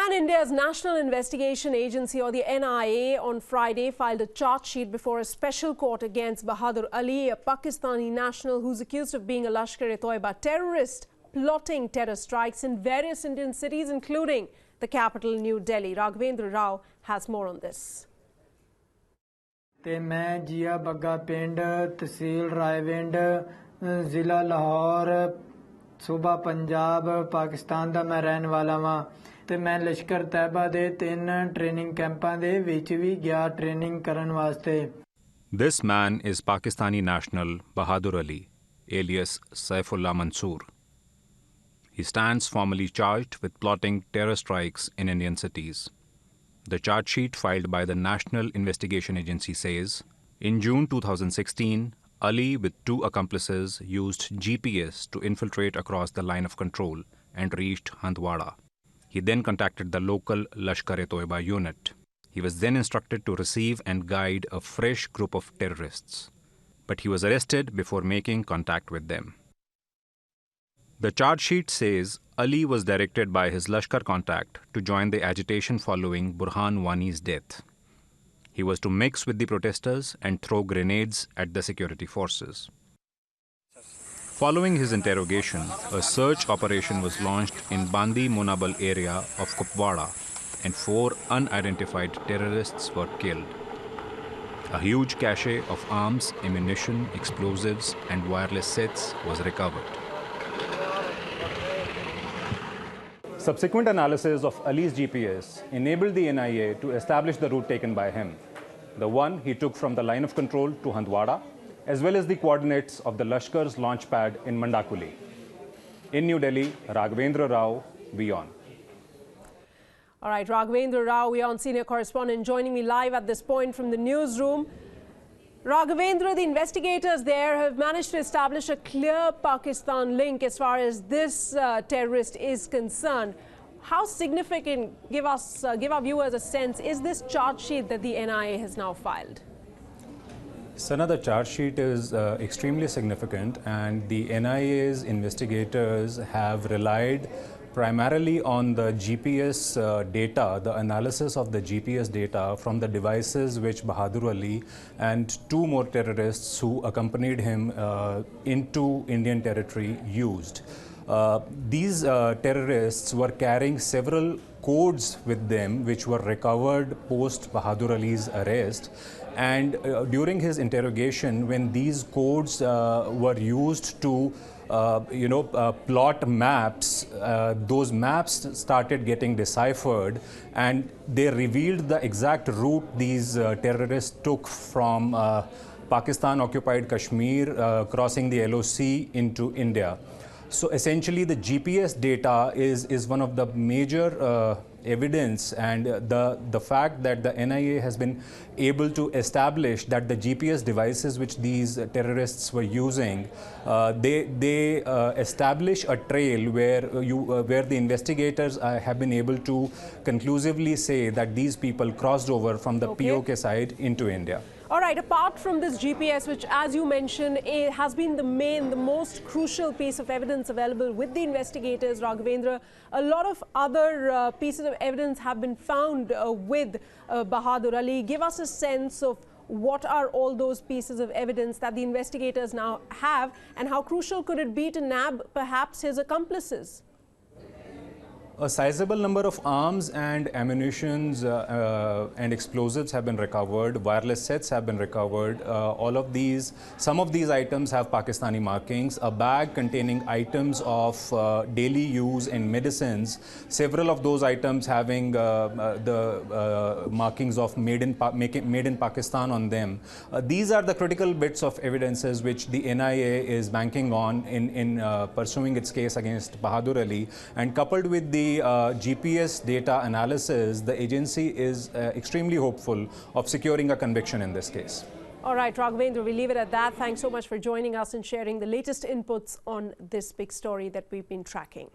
And India's National Investigation Agency, or the NIA, on Friday filed a charge sheet before a special court against Bahadur Ali, a Pakistani national who's accused of being a Lashkar-e-Taiba terrorist, plotting terror strikes in various Indian cities, including the capital, New Delhi. Raghavendra Rao has more on this. ਤੇ ਮੈਂ ਜੀਆ ਬੱਗਾ ਪਿੰਡ ਤਹਿਸੀਲ ਰਾਏਵਿੰਡ ਜ਼ਿਲ੍ਹਾ ਲਾਹੌਰ ਸੂਬਾ ਪੰਜਾਬ ਪਾਕਿਸਤਾਨ ਦਾ ਮੈਂ ਰਹਿਣ ਵਾਲਾ ਵਾਂ ਤੇ ਮੈਂ ਲਸ਼ਕਰ ਤੈਬਾ ਦੇ 3 ਟ੍ਰੇਨਿੰਗ ਕੈਂਪਾਂ ਦੇ ਵਿੱਚ ਵੀ ਗਿਆ ਟ੍ਰੇਨਿੰਗ ਕਰਨ ਵਾਸਤੇ. This man is Pakistani national Bahadur Ali, alias Saifullah Mansoor. He stands formally charged with plotting terror strikes in Indian cities. The charge sheet filed by the National Investigation Agency says, in June 2016, Ali with 2 accomplices used GPS to infiltrate across the line of control and reached Handwada. He then contacted the local Lashkar-e-Taiba unit. He was then instructed to receive and guide a fresh group of terrorists. But he was arrested before making contact with them. The charge sheet says Ali was directed by his Lashkar contact to join the agitation following Burhan Wani's death. He was to mix with the protesters and throw grenades at the security forces. Following his interrogation, a search operation was launched in Bandi Munabal area of Kupwara, and 4 unidentified terrorists were killed. A huge cache of arms, ammunition, explosives, and wireless sets was recovered. Subsequent analysis of Ali's GPS enabled the NIA to establish the route taken by him, the one he took from the line of control to Handwada, as well as the coordinates of the Lashkar's launch pad in Mandakuli. In New Delhi, Raghavendra Rao, WION. All right, Raghavendra Rao, WION senior correspondent, joining me live at this point from the newsroom. Raghavendra, the investigators there have managed to establish a clear Pakistan link as far as this terrorist is concerned. How significant, give our viewers a sense, is this charge sheet that the NIA has now filed? Sana, the charge sheet is extremely significant, and the NIA's investigators have relied primarily on the GPS data, the analysis of the GPS data from the devices which Bahadur Ali and 2 more terrorists who accompanied him into Indian territory used. These terrorists were carrying several codes with them which were recovered post Bahadur Ali's arrest, and during his interrogation, when these codes were used to plot maps, those maps started getting deciphered, and they revealed the exact route these terrorists took from Pakistan-occupied Kashmir, crossing the LOC into India. So essentially, the GPS data is one of the major evidence, and the fact that the NIA has been able to establish that the GPS devices which these terrorists were using, they establish a trail where the investigators have been able to conclusively say that these people crossed over from the POK side into India. All right, apart from this GPS, which, as you mentioned, has been the most crucial piece of evidence available with the investigators, Raghavendra, a lot of other pieces of evidence have been found with Bahadur Ali. Give us a sense of what are all those pieces of evidence that the investigators now have, and how crucial could it be to nab perhaps his accomplices? A sizable number of arms and ammunitions and explosives have been recovered. Wireless sets have been recovered. Some of these items have Pakistani markings. A bag containing items of daily use and medicines. Several of those items having the markings of made in Pakistan on them. These are the critical bits of evidences which the NIA is banking on in pursuing its case against Bahadur Ali, and coupled with the GPS data analysis, the agency is extremely hopeful of securing a conviction in this case. All right, Raghavendra, we leave it at that. Thanks so much for joining us and sharing the latest inputs on this big story that we've been tracking.